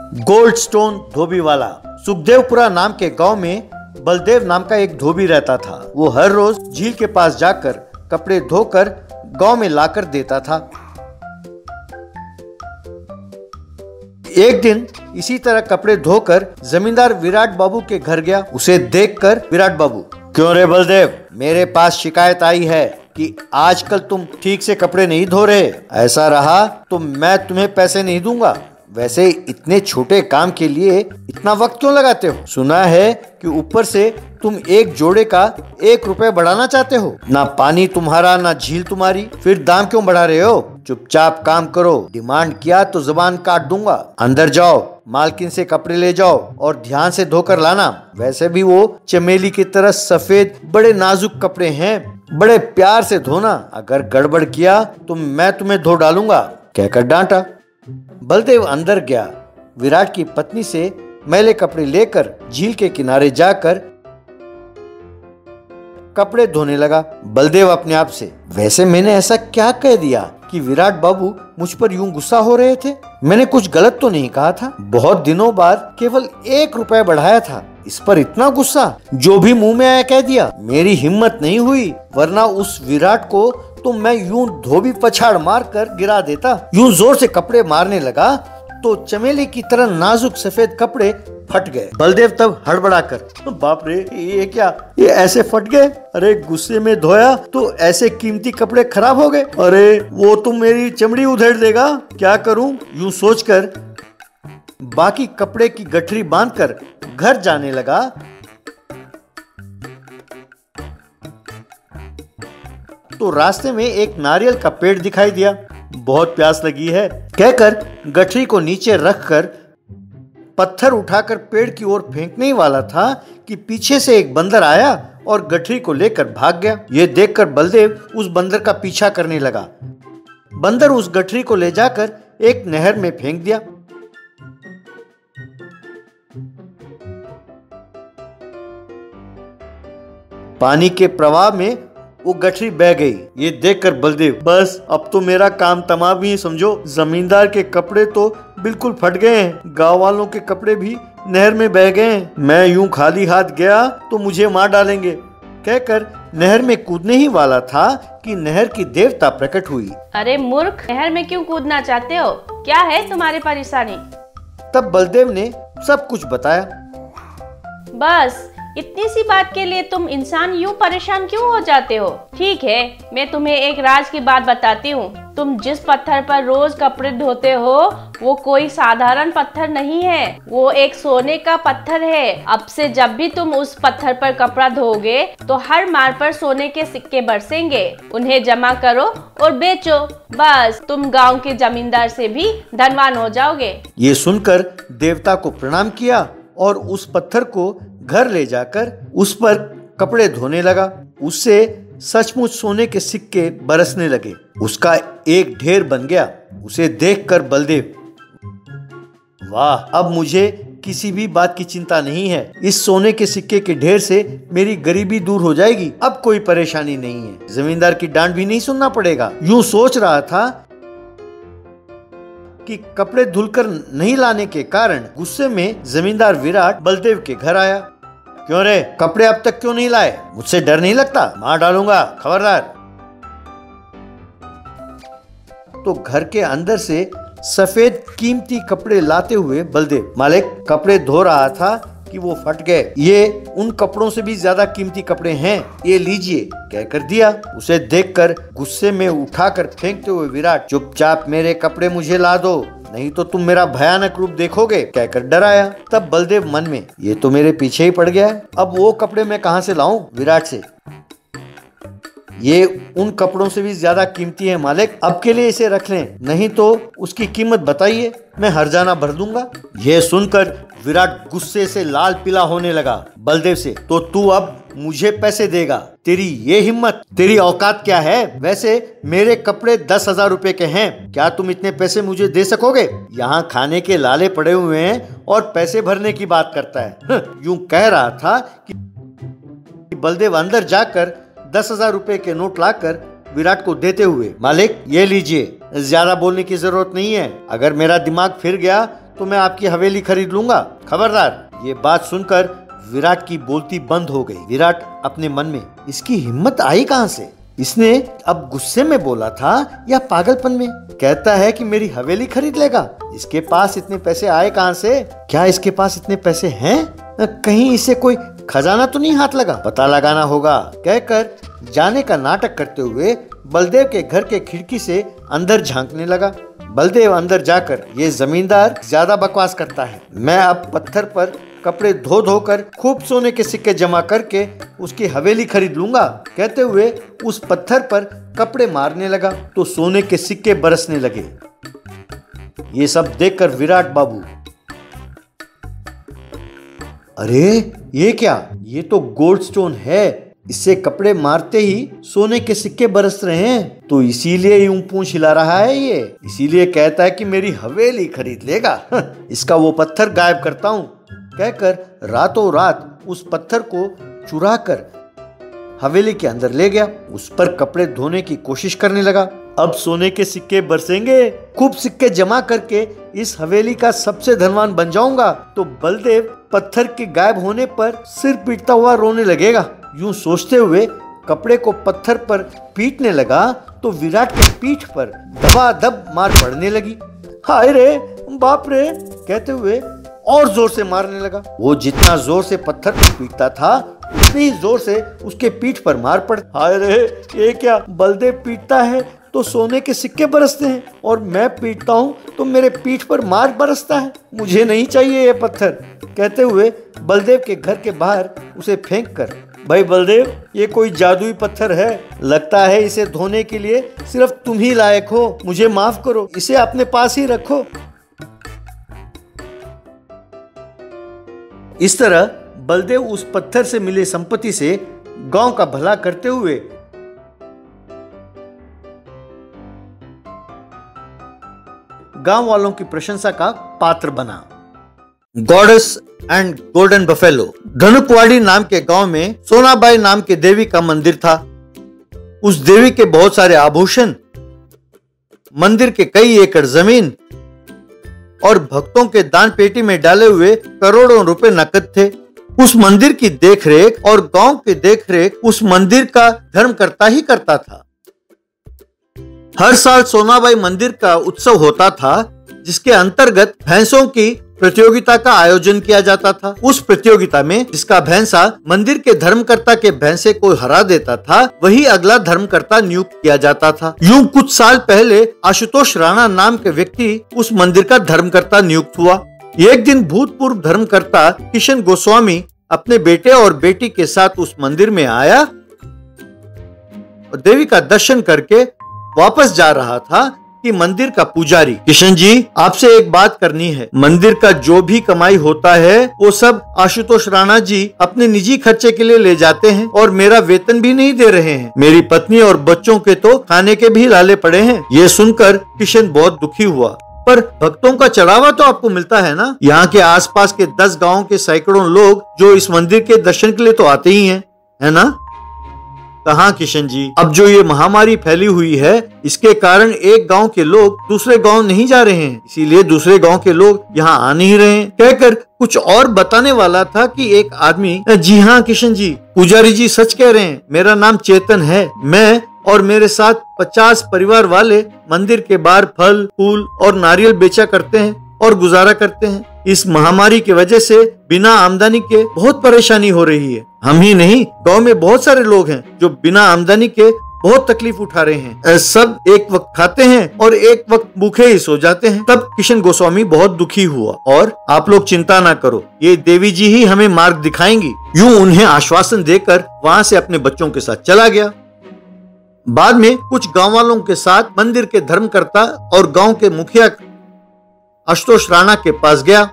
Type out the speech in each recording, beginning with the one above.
Gold stone धोबी वाला। सुखदेवपुरा नाम के गांव में बलदेव नाम का एक धोबी रहता था। वो हर रोज झील के पास जाकर कपड़े धोकर गांव में लाकर देता था। एक दिन इसी तरह कपड़े धोकर जमींदार विराट बाबू के घर गया। उसे देखकर विराट बाबू, क्यों रे बलदेव, मेरे पास शिकायत आई है कि आजकल तुम ठीक से कपड़े नहीं धो रहे। ऐसा रहा तो मैं तुम्हें पैसे नहीं दूंगा। वैसे इतने छोटे काम के लिए इतना वक्त क्यों लगाते हो? सुना है कि ऊपर से तुम एक जोड़े का 1 रुपए बढ़ाना चाहते हो। ना पानी तुम्हारा ना झील तुम्हारी, फिर दाम क्यों बढ़ा रहे हो? चुपचाप काम करो, डिमांड किया तो जबान काट दूंगा। अंदर जाओ, मालकिन से कपड़े ले जाओ और ध्यान से धोकर लाना। वैसे भी वो चमेली की तरह सफेद बड़े नाजुक कपड़े हैं, बड़े प्यार से धोना। अगर गड़बड़ किया तो मैं तुम्हें धो डालूंगा, कहकर डांटा। बलदेव अंदर गया। विराट की पत्नी से मैले कपड़े लेकर झील के किनारे जाकर कपड़े धोने लगा। बलदेव अपने आप से, वैसे मैंने ऐसा क्या कह दिया कि विराट बाबू मुझ पर यूं गुस्सा हो रहे थे? मैंने कुछ गलत तो नहीं कहा था। बहुत दिनों बाद केवल 1 रुपए बढ़ाया था, इस पर इतना गुस्सा? जो भी मुंह में आया कह दिया। मेरी हिम्मत नहीं हुई, वरना उस विराट को तो मैं यूं धोबी पछाड़ मार कर गिरा देता। यूं जोर से कपड़े मारने लगा तो चमेली की तरह नाजुक सफेद कपड़े फट गए। बलदेव तब हड़बड़ाकर, बाप रे, ये क्या, ये ऐसे फट गए? अरे गुस्से में धोया तो ऐसे कीमती कपड़े खराब हो गए। अरे वो तो मेरी चमड़ी उधेड़ देगा, क्या करूं? यूं सोचकर बाकी कपड़े की गठरी बांधकर घर जाने लगा। तो रास्ते में एक नारियल का पेड़ दिखाई दिया। बहुत प्यास लगी है, कहकर गठरी को नीचे रखकर पत्थर उठाकर पेड़ की ओर फेंकने ही वाला था कि पीछे से एक बंदर आया और गठरी को लेकर भाग गया। ये देखकर बलदेव उस बंदर का पीछा करने लगा। बंदर उस गठरी को ले जाकर एक नहर में फेंक दिया। पानी के प्रवाह में वो गठरी बह गई। ये देखकर बलदेव, बस अब तो मेरा काम तमाम ही समझो। जमींदार के कपड़े तो बिल्कुल फट गए हैं, गांव वालों के कपड़े भी नहर में बह गए हैं। मैं यूं खाली हाथ गया तो मुझे मार डालेंगे, कहकर नहर में कूदने ही वाला था कि नहर की देवता प्रकट हुई। अरे मूर्ख, नहर में क्यों कूदना चाहते हो? क्या है तुम्हारी परेशानी? तब बलदेव ने सब कुछ बताया। बस इतनी सी बात के लिए तुम इंसान यूं परेशान क्यों हो जाते हो? ठीक है, मैं तुम्हें एक राज की बात बताती हूँ। तुम जिस पत्थर पर रोज कपड़े धोते हो वो कोई साधारण पत्थर नहीं है, वो एक सोने का पत्थर है। अब से जब भी तुम उस पत्थर पर कपड़ा धोगे तो हर मार पर सोने के सिक्के बरसेंगे। उन्हें जमा करो और बेचो, बस तुम गांव के जमींदार से भी धनवान हो जाओगे। ये सुनकर देवता को प्रणाम किया और उस पत्थर को घर ले जाकर उस पर कपड़े धोने लगा। उससे सचमुच सोने के सिक्के बरसने लगे। उसका एक ढेर बन गया। उसे देखकर बलदेव, वाह, अब मुझे किसी भी बात की चिंता नहीं है। इस सोने के सिक्के के ढेर से मेरी गरीबी दूर हो जाएगी। अब कोई परेशानी नहीं है, जमींदार की डांट भी नहीं सुनना पड़ेगा। यूं सोच रहा था कि कपड़े धुलकर नहीं लाने के कारण गुस्से में जमींदार विराट बलदेव के घर आया। क्यों रे, कपड़े अब तक क्यों नहीं लाए? मुझसे डर नहीं लगता? मार डालूंगा, खबरदार। तो घर के अंदर से सफेद कीमती कपड़े लाते हुए बलदेव, मालिक, कपड़े धो रहा था कि वो फट गए। ये उन कपड़ों से भी ज्यादा कीमती कपड़े हैं, ये लीजिए, कहकर दिया। उसे देखकर गुस्से में उठाकर फेंकते हुए विराट, चुपचाप मेरे कपड़े मुझे ला दो, नहीं तो तुम मेरा भयानक रूप देखोगे, कहकर डराया। तब बलदेव मन में, ये तो मेरे पीछे ही पड़ गया है, अब वो कपड़े मैं कहां से लाऊं विराट से? ये उन कपड़ों से भी ज्यादा कीमती है मालिक, अब के लिए इसे रख लें, नहीं तो उसकी कीमत बताइए, मैं हर्जाना भर दूंगा। यह सुनकर विराट गुस्से से लाल पीला होने लगा। बलदेव से, तो तू अब मुझे पैसे देगा? तेरी ये हिम्मत, तेरी औकात क्या है? वैसे मेरे कपड़े 10,000 रुपए के हैं, क्या तुम इतने पैसे मुझे दे सकोगे? यहाँ खाने के लाले पड़े हुए हैं और पैसे भरने की बात करता है। यूं कह रहा था कि बलदेव अंदर जाकर 10,000 रुपए के नोट लाकर विराट को देते हुए, मालिक, ये लीजिए, ज्यादा बोलने की जरूरत नहीं है। अगर मेरा दिमाग फिर गया तो मैं आपकी हवेली खरीद लूंगा, खबरदार। ये बात सुनकर विराट की बोलती बंद हो गई। विराट अपने मन में, इसकी हिम्मत आई कहां से? इसने अब गुस्से में बोला था या पागलपन में? कहता है कि मेरी हवेली खरीद लेगा। इसके पास इतने पैसे आए कहां से? क्या इसके पास इतने पैसे हैं? कहीं इसे कोई खजाना तो नहीं हाथ लगा? पता लगाना होगा, कहकर जाने का नाटक करते हुए बलदेव के घर के खिड़की से अंदर झांकने लगा। बलदेव अंदर जाकर, ये जमींदार ज्यादा बकवास करता है। मैं अब पत्थर पर कपड़े धो धो कर खूब सोने के सिक्के जमा करके उसकी हवेली खरीद लूंगा, कहते हुए उस पत्थर पर कपड़े मारने लगा तो सोने के सिक्के बरसने लगे। ये सब देखकर विराट बाबू, अरे ये क्या? ये तो गोल्ड स्टोन है, इससे कपड़े मारते ही सोने के सिक्के बरस रहे हैं, तो इसीलिए यूं पूंछ हिला रहा है ये, इसीलिए कहता है कि मेरी हवेली खरीद लेगा। इसका वो पत्थर गायब करता हूँ, कहकर रातों रात उस पत्थर को चुरा कर हवेली के अंदर ले गया। उस पर कपड़े धोने की कोशिश करने लगा। अब सोने के सिक्के बरसेंगे, खूब सिक्के जमा करके इस हवेली का सबसे धनवान बन जाऊंगा। तो बलदेव पत्थर के गायब होने पर सिर पीटता हुआ रोने लगेगा। यूं सोचते हुए कपड़े को पत्थर पर पीटने लगा तो विराट के पीठ पर दबादब मार पड़ने लगी। हाय रे, बाप रे, कहते हुए और जोर से मारने लगा। वो जितना जोर से पत्थर को पीटता था उतनी ही जोर से उसके पीठ पर मार पड़। हाय रे, ये क्या? बलदेव पीटता है तो सोने के सिक्के बरसते हैं और मैं पीटता हूँ तो मेरे पीठ पर मार बरसता है। मुझे नहीं चाहिए ये पत्थर, कहते हुए बलदेव के घर के बाहर उसे फेंक कर, भाई बलदेव, ये कोई जादुई पत्थर है, लगता है इसे धोने के लिए सिर्फ तुम ही लायक हो, मुझे माफ करो, इसे अपने पास ही रखो। इस तरह बलदेव उस पत्थर से मिले संपत्ति से गांव का भला करते हुए गांव वालों की प्रशंसा का पात्र बना। Goddess and golden buffalo. Dhanukwadi नाम के गांव में सोनाबाई नाम के देवी का मंदिर था। उस देवी के बहुत सारे आभूषण, मंदिर के कई एकड़ जमीन और भक्तों के दान पेटी में डाले हुए करोड़ों रुपए नकद थे। उस मंदिर की देखरेख और गांव की देखरेख उस मंदिर का धर्मकर्ता ही करता था। हर साल सोनाबाई मंदिर का उत्सव होता था, जिसके अंतर्गत भैंसों की प्रतियोगिता का आयोजन किया जाता था। उस प्रतियोगिता में जिसका भैंसा मंदिर के धर्मकर्ता के भैंसे को हरा देता था, वही अगला धर्मकर्ता नियुक्त किया जाता था। यूं कुछ साल पहले आशुतोष राणा नाम के व्यक्ति उस मंदिर का धर्मकर्ता नियुक्त हुआ। एक दिन भूतपूर्व धर्मकर्ता किशन गोस्वामी अपने बेटे और बेटी के साथ उस मंदिर में आया और देवी का दर्शन करके वापस जा रहा था कि मंदिर का पुजारी, किशन जी, आपसे एक बात करनी है। मंदिर का जो भी कमाई होता है वो सब आशुतोष राणा जी अपने निजी खर्चे के लिए ले जाते हैं और मेरा वेतन भी नहीं दे रहे हैं। मेरी पत्नी और बच्चों के तो खाने के भी लाले पड़े हैं। ये सुनकर किशन बहुत दुखी हुआ। पर भक्तों का चढ़ावा तो आपको मिलता है ना। यहाँ के आसपास के 10 गाँव के सैकड़ों लोग जो इस मंदिर के दर्शन के लिए तो आते ही हैं, है ना? कहाँ किशन जी, अब जो ये महामारी फैली हुई है, इसके कारण एक गांव के लोग दूसरे गांव नहीं जा रहे हैं, इसीलिए दूसरे गांव के लोग यहाँ आ नहीं रहे हैं। कहकर कुछ और बताने वाला था कि एक आदमी, जी हाँ किशन जी, पुजारी जी सच कह रहे हैं, मेरा नाम चेतन है। मैं और मेरे साथ 50 परिवार वाले मंदिर के बाहर फल, फूल और नारियल बेचा करते हैं और गुजारा करते हैं। इस महामारी की वजह से बिना आमदनी के बहुत परेशानी हो रही है। हम ही नहीं, गांव में बहुत सारे लोग हैं जो बिना आमदनी के बहुत तकलीफ उठा रहे हैं। सब एक वक्त खाते हैं और एक वक्त भूखे ही सो जाते हैं। तब किशन गोस्वामी बहुत दुखी हुआ और आप लोग चिंता ना करो, ये देवी जी ही हमें मार्ग दिखाएंगी। यूं उन्हें आश्वासन देकर वहाँ से अपने बच्चों के साथ चला गया। बाद में कुछ गांव वालों के साथ मंदिर के धर्मकर्ता और गांव के मुखिया आशुतोष राणा के पास गया।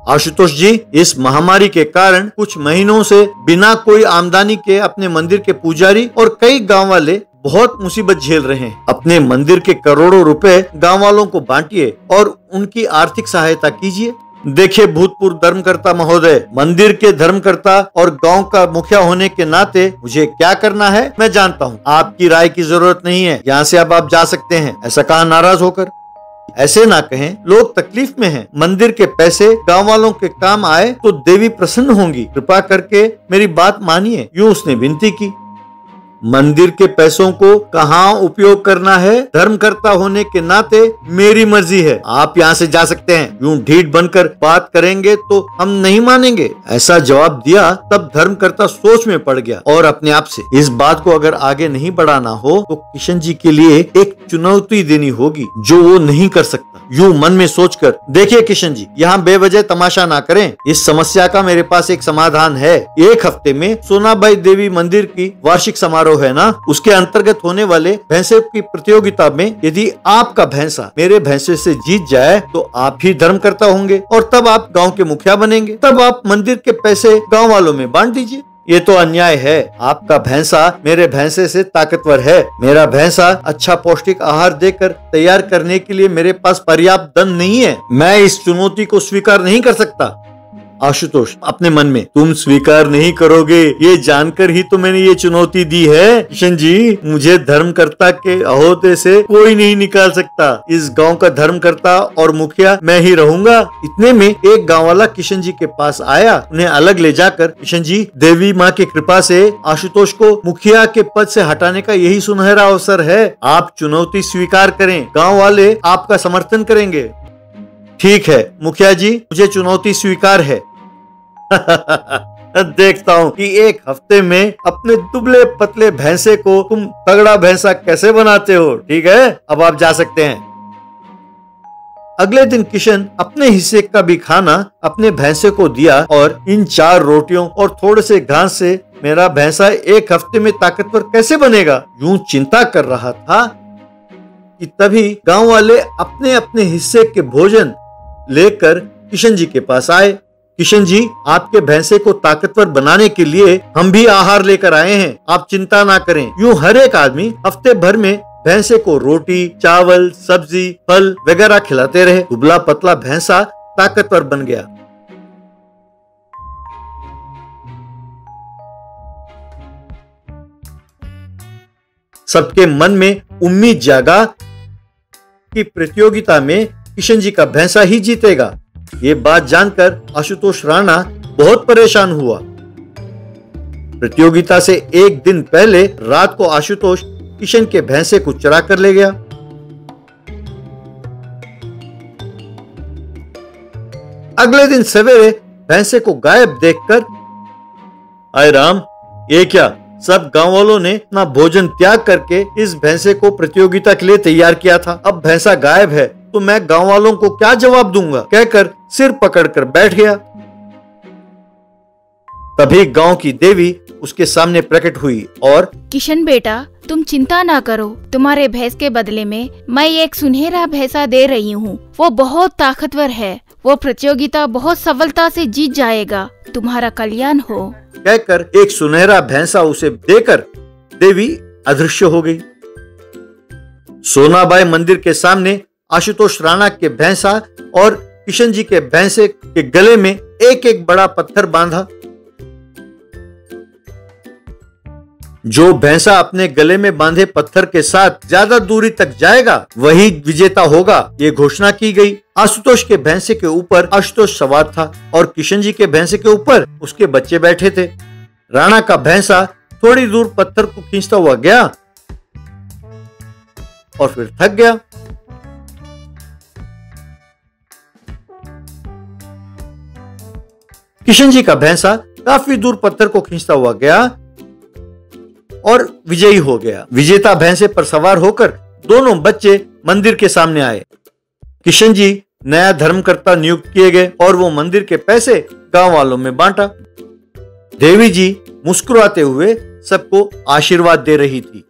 आशुतोष जी, इस महामारी के कारण कुछ महीनों से बिना कोई आमदनी के अपने मंदिर के पुजारी और कई गांव वाले बहुत मुसीबत झेल रहे हैं। अपने मंदिर के करोड़ों रुपए गांव वालों को बांटिए और उनकी आर्थिक सहायता कीजिए। देखिए भूतपूर्व धर्मकर्ता महोदय, मंदिर के धर्मकर्ता और गांव का मुखिया होने के नाते मुझे क्या करना है मैं जानता हूँ। आपकी राय की जरूरत नहीं है, यहाँ से अब आप जा सकते हैं, ऐसा कहा नाराज होकर। ऐसे ना कहें, लोग तकलीफ में हैं। मंदिर के पैसे गांव वालों के काम आए तो देवी प्रसन्न होंगी। कृपा करके मेरी बात मानिए, यूं उसने विनती की। मंदिर के पैसों को कहाँ उपयोग करना है, धर्मकर्ता होने के नाते मेरी मर्जी है। आप यहाँ से जा सकते हैं। यूं ढीठ बनकर बात करेंगे तो हम नहीं मानेंगे। ऐसा जवाब दिया तब धर्मकर्ता सोच में पड़ गया और अपने आप से, इस बात को अगर आगे नहीं बढ़ाना हो तो किशन जी के लिए एक चुनौती देनी होगी जो वो नहीं कर सकता। यूं मन में सोचकर, देखिए किशन जी, यहाँ बेवजह तमाशा ना करें। इस समस्या का मेरे पास एक समाधान है। एक हफ्ते में सोनाबाई देवी मंदिर की वार्षिक समारोह है ना, उसके अंतर्गत होने वाले भैंसे की प्रतियोगिता में यदि आपका भैंसा मेरे भैंसे से जीत जाए तो आप ही धर्मकर्ता होंगे और तब आप गांव के मुखिया बनेंगे। तब आप मंदिर के पैसे गांव वालों में बांट दीजिए। ये तो अन्याय है। आपका भैंसा मेरे भैंसे से ताकतवर है। मेरा भैंसा अच्छा पौष्टिक आहार देकर तैयार करने के लिए मेरे पास पर्याप्त धन नहीं है। मैं इस चुनौती को स्वीकार नहीं कर सकता। आशुतोष अपने मन में, तुम स्वीकार नहीं करोगे ये जानकर ही तो मैंने ये चुनौती दी है। किशन जी, मुझे धर्मकर्ता के अहोदे से कोई नहीं निकाल सकता। इस गांव का धर्मकर्ता और मुखिया मैं ही रहूंगा। इतने में एक गांव वाला किशन जी के पास आया। उन्हें अलग ले जाकर, किशन जी, देवी माँ की कृपा से आशुतोष को मुखिया के पद से हटाने का यही सुनहरा अवसर है। आप चुनौती स्वीकार करें, गाँव वाले आपका समर्थन करेंगे। ठीक है मुखिया जी, मुझे चुनौती स्वीकार है। देखता हूँ कि एक हफ्ते में अपने दुबले पतले भैंसे को तुम तगड़ा भैंसा कैसे बनाते हो। ठीक है, अब आप जा सकते हैं। अगले दिन किशन अपने हिस्से का भी खाना अपने भैंसे को दिया और इन 4 रोटियों और थोड़े से घास से मेरा भैंसा एक हफ्ते में ताकतवर कैसे बनेगा, यूं चिंता कर रहा था कि तभी गांव वाले अपने अपने हिस्से के भोजन लेकर किशन जी के पास आए। किशन जी, आपके भैंसे को ताकतवर बनाने के लिए हम भी आहार लेकर आए हैं, आप चिंता ना करें। यूं हर एक आदमी हफ्ते भर में भैंसे को रोटी, चावल, सब्जी, फल वगैरह खिलाते रहे। दुबला पतला भैंसा ताकतवर बन गया। सबके मन में उम्मीद जागा कि प्रतियोगिता में किशन जी का भैंसा ही जीतेगा। ये बात जानकर आशुतोष राणा बहुत परेशान हुआ। प्रतियोगिता से एक दिन पहले रात को आशुतोष किशन के भैंसे को चुरा कर ले गया। अगले दिन सवेरे भैंसे को गायब देखकर, आए राम, ये क्या, सब गांव वालों ने अपना भोजन त्याग करके इस भैंसे को प्रतियोगिता के लिए तैयार किया था। अब भैंसा गायब है तो मैं गांव वालों को क्या जवाब दूंगा, कहकर सिर पकड़कर बैठ गया। तभी गांव की देवी उसके सामने प्रकट हुई और, किशन बेटा, तुम चिंता ना करो। तुम्हारे भैंस के बदले में मैं एक सुनहरा भैंसा दे रही हूँ। वो बहुत ताकतवर है। वो प्रतियोगिता बहुत सफलता से जीत जाएगा। तुम्हारा कल्याण हो। कहकर एक सुनहरा भैंसा उसे देकर देवी अदृश्य हो गई। सोनाबाई मंदिर के सामने आशुतोष राणा के भैंसा और किशन जी के भैंसे के गले में एक एक बड़ा पत्थर बांधा। जो भैंसा अपने गले में बांधे पत्थर के साथ ज्यादा दूरी तक जाएगा वही विजेता होगा, ये घोषणा की गई। आशुतोष के भैंसे के ऊपर आशुतोष सवार था और किशन जी के भैंसे के ऊपर उसके बच्चे बैठे थे। राणा का भैंसा थोड़ी दूर पत्थर को खींचता हुआ गया और फिर थक गया। किशन जी का भैंसा काफी दूर पत्थर को खींचता हुआ गया और विजयी हो गया। विजेता भैंसे पर सवार होकर दोनों बच्चे मंदिर के सामने आए। किशन जी नया धर्मकर्ता नियुक्त किए गए और वो मंदिर के पैसे गांव वालों में बांटा। देवी जी मुस्कुराते हुए सबको आशीर्वाद दे रही थी।